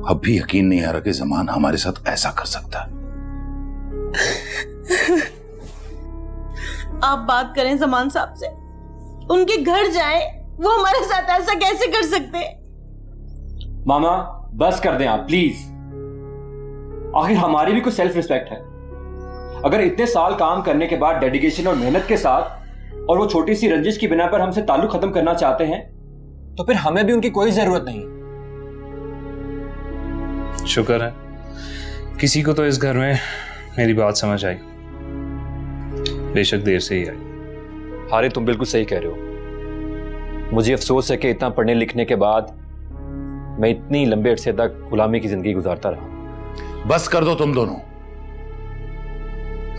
अब भी यकीन नहीं आ रहा कि ज़मान हमारे साथ ऐसा कर सकता है। आप बात करें ज़मान साहब से, उनके घर जाएं, वो हमारे साथ ऐसा कैसे कर सकते हैं? मामा बस कर दें आप प्लीज। आखिर हमारी भी कुछ सेल्फ रिस्पेक्ट है। अगर इतने साल काम करने के बाद डेडिकेशन और मेहनत के साथ और वो छोटी सी रंजिश की बिना पर हमसे ताल्लुक खत्म करना चाहते हैं तो फिर हमें भी उनकी कोई जरूरत नहीं। शुक्र है किसी को तो इस घर में मेरी बात समझ आई, बेशक देर से ही आई। हारे तुम बिल्कुल सही कह रहे हो। मुझे अफसोस है कि इतना पढ़ने लिखने के बाद मैं इतनी लंबे अरसे तक गुलामी की जिंदगी गुजारता रहा। बस कर दो तुम दोनों।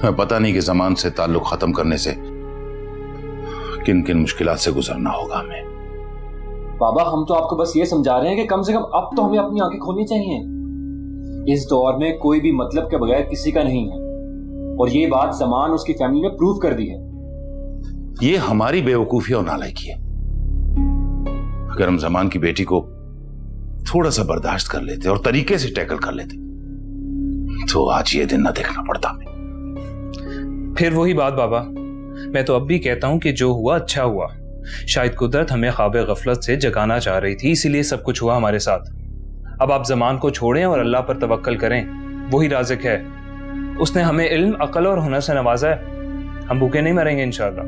मैं पता नहीं कि ज़मान से ताल्लुक खत्म करने से किन किन मुश्किलात से गुजरना होगा हमें। बाबा हम तो आपको बस ये समझा रहे हैं कि कम से कम अब तो हमें अपनी आंखें खोलनी चाहिए। इस दौर में कोई भी मतलब के बगैर किसी का नहीं है और ये बात ज़मान उसकी फैमिली ने प्रूव कर दी है। ये हमारी बेवकूफी और नालायकी है। अगर हम ज़मान की बेटी को थोड़ा सा बर्दाश्त कर लेते और तरीके से टैकल कर लेते तो आज ये दिन ना देखना पड़ता हमें। फिर वही बात बाबा, मैं तो अब भी कहता हूं कि जो हुआ अच्छा हुआ। शायद कुदरत हमें ख्वाब गफलत से जगाना चाह रही थी, इसीलिए सब कुछ हुआ हमारे साथ। अब आप ज़मान को छोड़ें और अल्लाह पर तवक्कल करें, वही राज़िक है। उसने हमें इल्म, अक्ल और हुनर से नवाजा है। हम भूखे नहीं मरेंगे इंशाअल्लाह।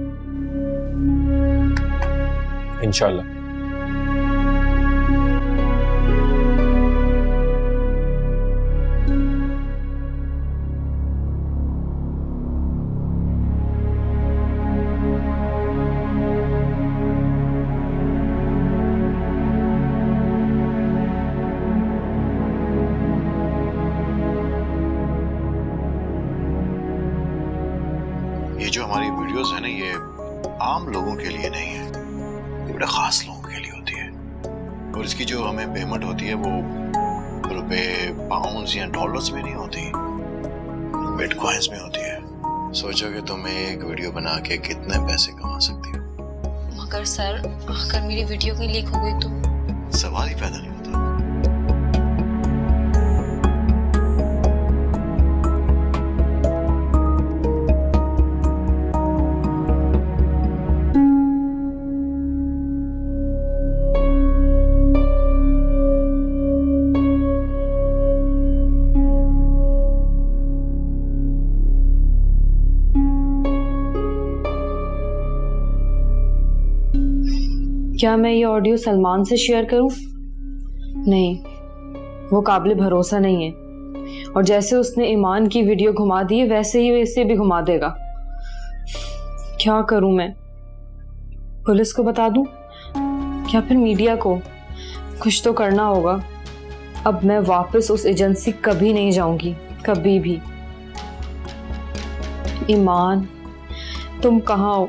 इंशाअल्लाह। ये जो हमारी वीडियोस है ना, ये आम लोगों के लिए नहीं है, ये बड़े खास लोगों के लिए होती है। और इसकी जो हमें पेमेंट होती है वो रुपए, पाउंड्स या डॉलर्स में नहीं होती, बिटकॉइंस में होती है। सोचो कि तुम एक वीडियो बना के कितने पैसे कमा सकती हो। मगर सर अगर मेरी वीडियो की लीक हो गई तो? सवाल ही पैदा नहीं होता। क्या मैं ये ऑडियो सलमान से शेयर करूं? नहीं, वो काबिल भरोसा नहीं है और जैसे उसने ईमान की वीडियो घुमा दी है वैसे ही वो इसे भी घुमा देगा। क्या करूं मैं? पुलिस को बता दूं या फिर मीडिया को? कुछ तो करना होगा। अब मैं वापस उस एजेंसी कभी नहीं जाऊंगी, कभी भी। ईमान, तुम कहाँ हो?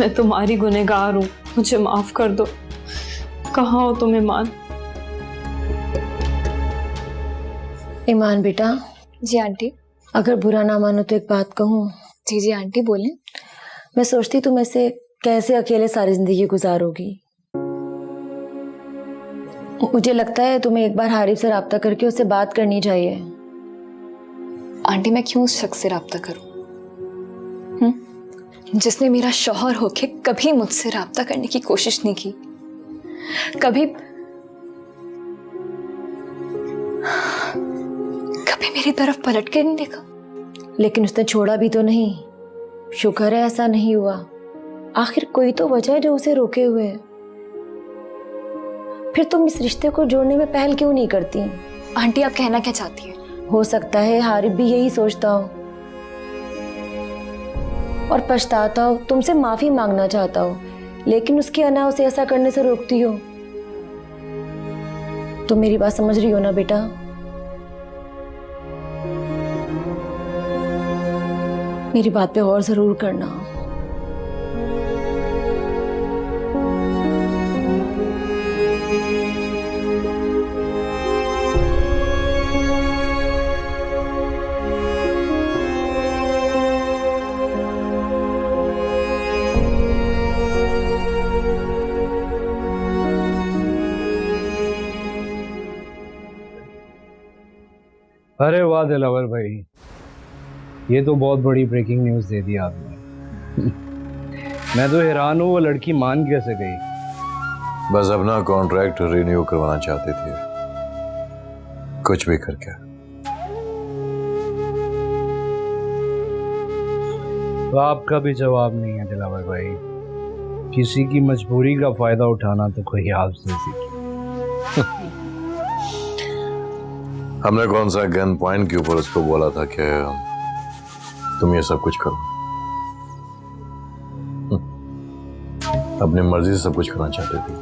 मैं तुम्हारी गुनहगार हूँ, मुझे माफ कर दो। कहाँ हो तुम ईमान? ईमान बेटा। जी आंटी। अगर बुरा ना मानो तो एक बात कहूँ? जी जी आंटी बोलें। मैं सोचती तुम ऐसे कैसे अकेले सारी जिंदगी गुजारोगी। मुझे लगता है तुम्हें एक बार हारिफ से राब्ता करके उससे बात करनी चाहिए। आंटी मैं क्यों उस शख्स से राब्ता करूं जिसने मेरा शौहर होके कभी मुझसे राब्ता करने की कोशिश नहीं की, कभी मेरी तरफ पलट के नहीं देखा। लेकिन उसने छोड़ा भी तो नहीं। शुक्र है ऐसा नहीं हुआ। आखिर कोई तो वजह है जो उसे रोके हुए है। फिर तुम इस रिश्ते को जोड़ने में पहल क्यों नहीं करती? आंटी आप कहना क्या चाहती है? हो सकता है हारिफ भी यही सोचता हो और पछताता हो, तुमसे माफी मांगना चाहता हो, लेकिन उसकी अना उसे ऐसा करने से रोकती हो। तो मेरी बात समझ रही हो ना बेटा? मेरी बात पे गौर जरूर करना। अरे वाह दिलावर भाई, ये तो बहुत बड़ी ब्रेकिंग न्यूज़ दे दी आपने। मैं तो हैरान हूँ वो लड़की मान कैसे गई। बस अपना कॉन्ट्रैक्ट रिन्यू करवाना चाहती थी, कुछ भी करके। तो आपका भी जवाब नहीं है दिलावर भाई। किसी की मजबूरी का फायदा उठाना तो कोई आपसे सीखे। हमने कौन सा गन पॉइंट के ऊपर उसको बोला था कि तुम ये सब कुछ करो? अपनी मर्जी से सब कुछ करना चाहती थी।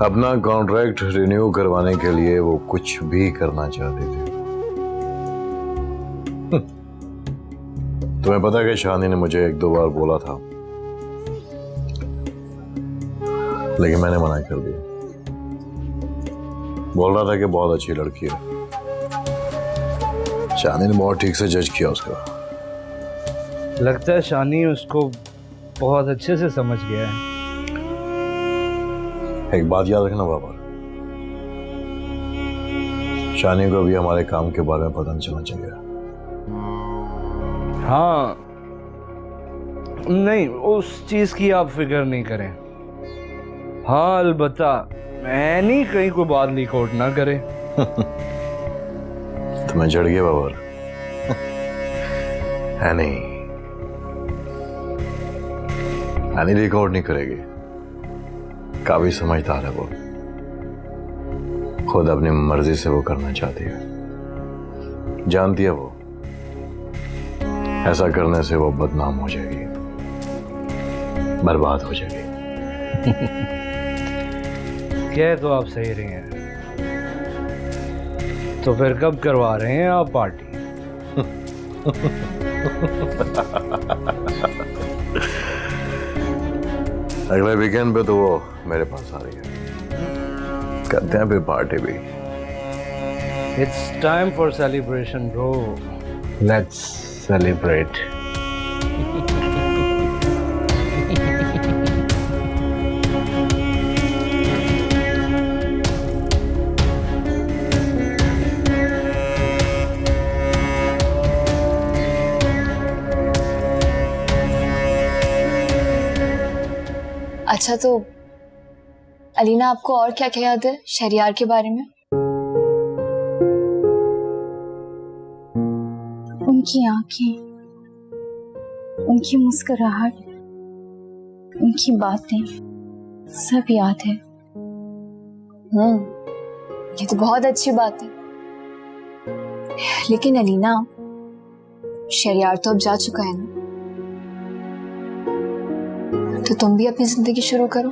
अपना कॉन्ट्रैक्ट रिन्यू करवाने के लिए वो कुछ भी करना चाहती थी। तुम्हें पता है कि शानी ने मुझे 1-2 बार बोला था, लेकिन मैंने मना कर दिया। बोल रहा था कि बहुत अच्छी लड़की है। शानी ने बहुत ठीक से जज किया उसका। लगता है शानी उसको बहुत अच्छे से समझ गया है। एक बात याद रखना बाबा, शानी को भी हमारे काम के बारे में पता नहीं चलना चाहिए। हाँ, नहीं उस चीज की आप फिक्र नहीं करें। हाँ अलबत्ता मैं नहीं कहीं कोई बात लीक आउट ना करे। तुम्हें जड़ गया बाबर है नहीं, यानी लीक आउट नहीं करेगी। काफी समझदार है वो, खुद अपनी मर्जी से वो करना चाहती है। जानती है वो ऐसा करने से वो बदनाम हो जाएगी, बर्बाद हो जाएगी। कह तो आप सही रही हैं, तो फिर कब करवा रहे हैं आप पार्टी? अगले वीकेंड पे तो वो मेरे पास आ रही है, करते हैं फिर पार्टी भी। It's time for celebration, bro. Let's celebrate. अच्छा तो अलीना, आपको और क्या क्या याद है शहरियार के बारे में? उनकी आंखें, उनकी मुस्कुराहट, उनकी बातें सब याद है। ये तो बहुत अच्छी बात है। लेकिन अलीना, शहरियार तो अब जा चुका है ना, तो तुम भी अपनी जिंदगी शुरू करो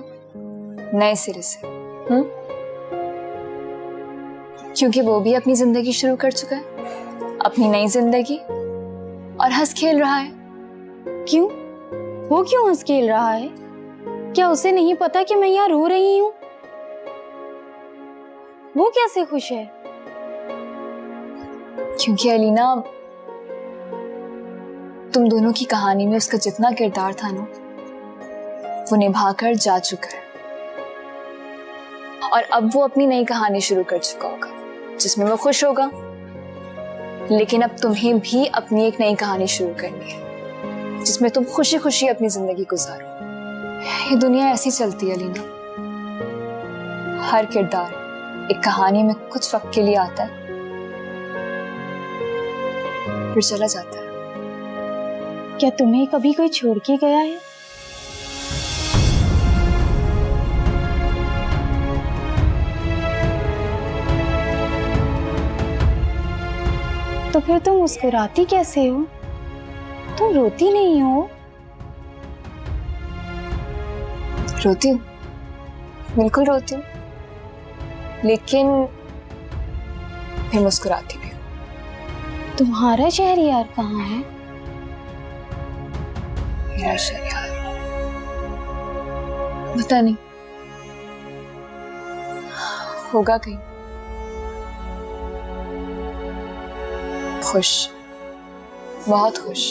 नए सिरे से। क्योंकि वो भी अपनी जिंदगी शुरू कर चुका है, अपनी नई जिंदगी, और हंस खेल रहा है। क्यों? वो क्यों हंस खेल रहा है? क्या उसे नहीं पता कि मैं यहाँ रो रही हूँ? वो कैसे खुश है? क्योंकि अलीना, तुम दोनों की कहानी में उसका जितना किरदार था ना, वो निभाकर जा चुका है। और अब वो अपनी नई कहानी शुरू कर चुका होगा, जिसमें वो खुश होगा। लेकिन अब तुम्हें भी अपनी एक नई कहानी शुरू करनी है, जिसमें तुम खुशी खुशी अपनी जिंदगी गुजारो। ये दुनिया ऐसी चलती है अलीना, हर किरदार एक कहानी में कुछ वक्त के लिए आता है, फिर चला जाता है। क्या तुम्हें कभी कोई छोड़ के गया है? तो फिर तुम मुस्कुराती कैसे हो? तुम रोती नहीं हो? रोती हूँ, बिल्कुल रोती हूँ, लेकिन फिर मुस्कुराती भी हूँ। तुम्हारा शहरियार कहाँ है? मेरा शहरियार पता नहीं, होगा कहीं खुश, बहुत खुश।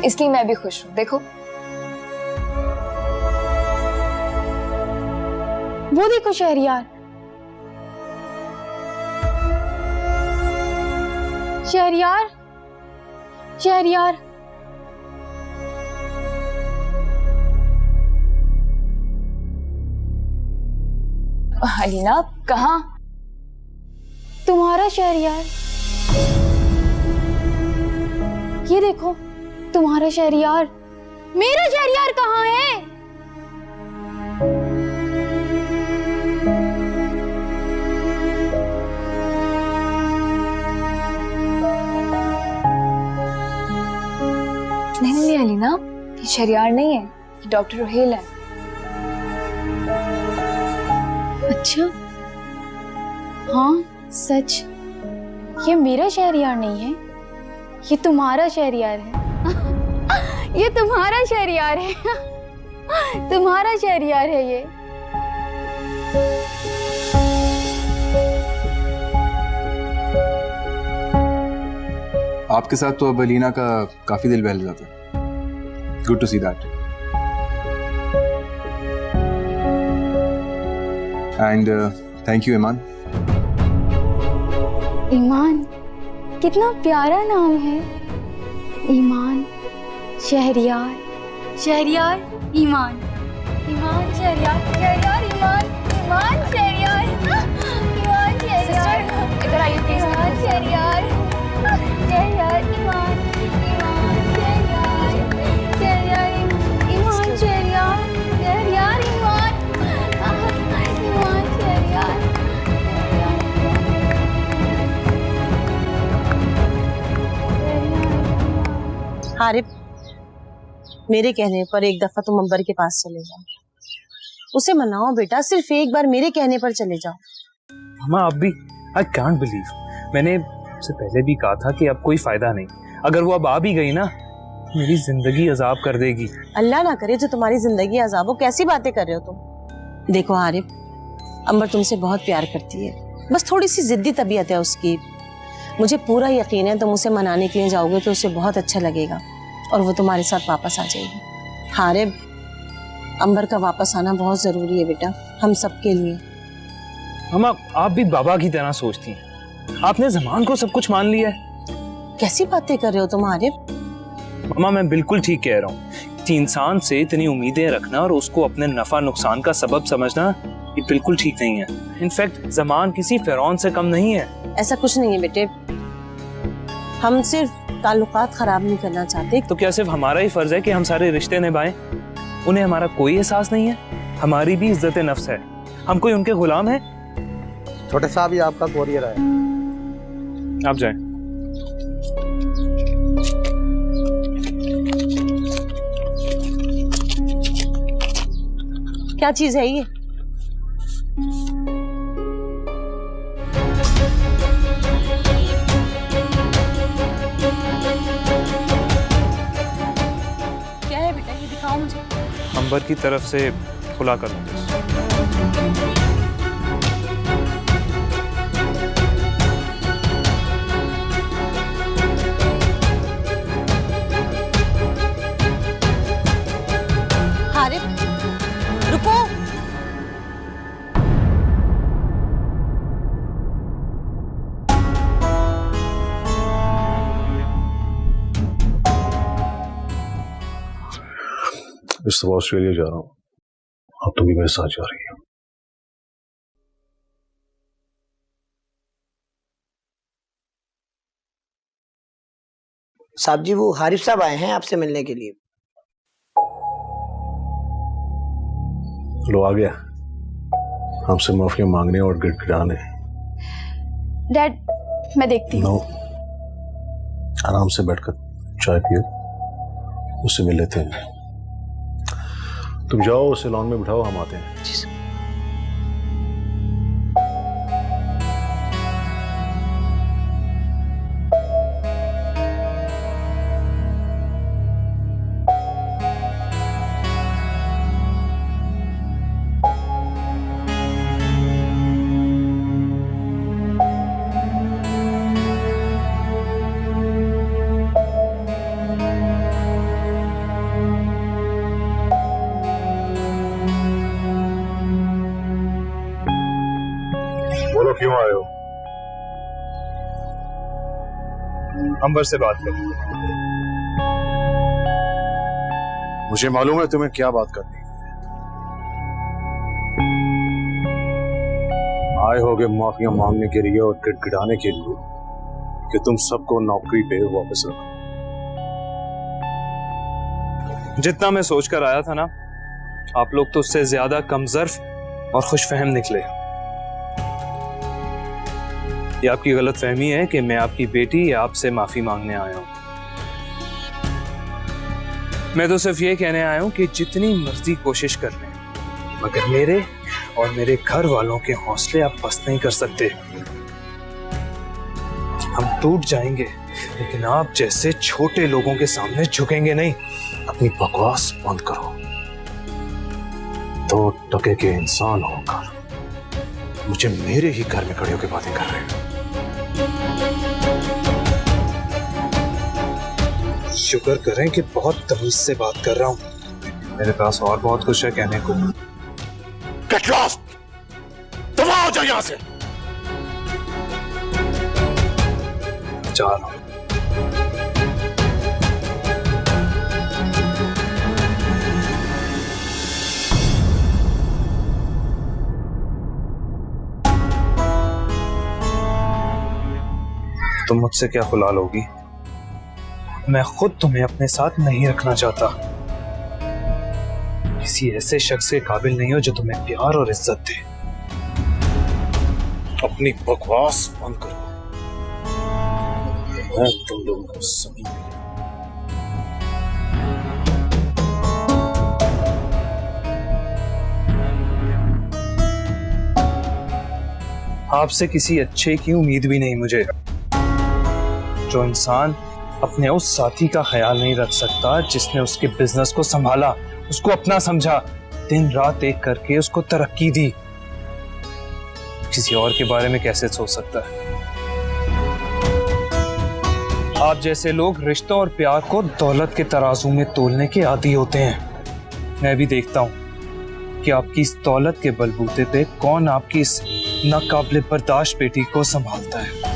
इसलिए मैं भी खुश हूं। देखो, वो देखो शहरयार, शहरयार, शहरयार। अलीना कहाँ? तुम्हारा शहरयार, ये देखो तुम्हारा शहरयार। मेरा शहरयार कहाँ है? नहीं अलीना, ये शहरयार नहीं है, ये डॉक्टर रोहेल है। अच्छा, हाँ सच, ये मेरा शहरयार नहीं है, ये तुम्हारा शहरयार है। ये तुम्हारा शहरयार है। तुम्हारा शहरयार है ये। आपके साथ तो अब अलीना का काफी दिल बहल जाता है। Good to see that. And thank you Iman. Iman, कितना प्यारा नाम है। ईमान, शहरयार, शहरयार, ईमान, ईमान, शहरयार, शहरयार, ईमान, ईमान, शहरयार, ईमान, शहरयार। इधर आइए प्लीज। ईमान, शहरयार, शहरयार, ईमान, ईमान, शहरयार, शहरयार, ईमान, शहरयार, शहरयार, ईमान, ईमान, शहरयार। हारिब, मेरे कहने पर एक दफा तुम अंबर के पास चले जाओ, उसे मनाओ बेटा, सिर्फ एक बार मेरे कहने पर चले जाओ। मामा अब भी आई कांट बिलीव, मैंने उससे पहले भी कहा था कि अब कोई फायदा नहीं। अगर वो अब आ भी गई ना, मेरी जिंदगी अजाब कर देगी। अल्लाह ना करे जो तुम्हारी जिंदगी अजाब हो। कैसी बातें कर रहे हो तुम? देखो हारिब, अंबर तुमसे बहुत प्यार करती है, बस थोड़ी सी जिद्दी तबीयत है उसकी। मुझे पूरा यकीन है तुम उसे मनाने के लिए जाओगे तो उसे बहुत अच्छा लगेगा और वो तुम्हारे साथ वापस आ जाएगी। हारिब, अंबर का वापस आना बहुत जरूरी है बेटा, हम सबके लिए। मामा आप भी बाबा की तरह सोचती हैं, आपने ज़मान को सब कुछ मान लिया है। कैसी बातें कर रहे हो तुम हारिब? मामा मैं बिल्कुल ठीक कह रहा हूँ कि इंसान से इतनी उम्मीदें रखना और उसको अपने नफा नुकसान का सबब समझना ये बिल्कुल ठीक नहीं है। इनफैक्ट ज़मान किसी फिरौन से कम नहीं है। ऐसा कुछ नहीं है बेटे, हम सिर्फ ताल्लुकात खराब नहीं करना चाहते। तो क्या सिर्फ हमारा ही फर्ज है कि हम सारे रिश्ते निभाएं? उन्हें हमारा कोई एहसास नहीं है? हमारी भी इज्जत नफ्स है, हम कोई उनके गुलाम हैं? छोटे साहब ये आपका कोरियर है, आप जाएं। क्या चीज है ये? क्या है बेटा, ये दिखाओ मुझे। अंबर की तरफ से खुला कर दो। हारिब, रुको। इस दफा ऑस्ट्रेलिया जा रहा हूँ, अब तुम भी मेरे साथ जा रही हो। साहब जी वो हारिफ साहब आए हैं आपसे मिलने के लिए। लो आ गया, हमसे माफिया मांगने और गिड़गिड़ाने। डैड मैं देखती हूँ। नो, आराम से बैठकर चाय पियो, उससे मिल लेते हैं। तुम जाओ उसे लॉन में बिठाओ, हम आते हैं। जी सर। सुबह क्यों आए हो? अंबर से बात करो। मुझे मालूम है तुम्हें क्या बात करनी है। आए होगे माफिया मांगने के लिए और गिड़गिड़ाने के लिए कि तुम सबको नौकरी पे वापस रखो। जितना मैं सोचकर आया था ना, आप लोग तो उससे ज्यादा कमजोर और खुशफहम निकले। ये आपकी गलतफहमी है कि मैं आपकी बेटी या आपसे माफी मांगने आया हूं। मैं तो सिर्फ ये कहने आया हूं कि जितनी मर्जी कोशिश कर लें, मगर मेरे और मेरे घर वालों के हौसले आप पस्त नहीं कर सकते। हम टूट जाएंगे, लेकिन आप जैसे छोटे लोगों के सामने झुकेंगे नहीं। अपनी बकवास बंद करो। 2 टके के इंसान होकर मुझे मेरे ही घर में खड़े होकर बातें कर रहे हैं। शुक्र करें कि बहुत तमीज से बात कर रहा हूं। मेरे पास और बहुत कुछ है कहने को। Get lost! दफा हो जाओ यहां से। जा रहा हूं। तुम मुझसे क्या खुला लोगी? मैं खुद तुम्हें अपने साथ नहीं रखना चाहता। किसी ऐसे शख्स के काबिल नहीं हो जो तुम्हें प्यार और इज्जत दे। अपनी बकवास बंद करो। मैं तुम लोगों को समझ नहीं। आपसे किसी अच्छे की उम्मीद भी नहीं मुझे। जो इंसान अपने उस साथी का ख्याल नहीं रख सकता जिसने उसके बिजनेस को संभाला, उसको अपना समझा, दिन रात एक करके उसको तरक्की दी, किसी और के बारे में कैसे सोच सकता है? आप जैसे लोग रिश्तों और प्यार को दौलत के तराजू में तोलने के आदी होते हैं। मैं भी देखता हूं कि आपकी इस दौलत के बलबूते पे कौन आपकी इस नाकाबिले बर्दाश्त बेटी को संभालता है।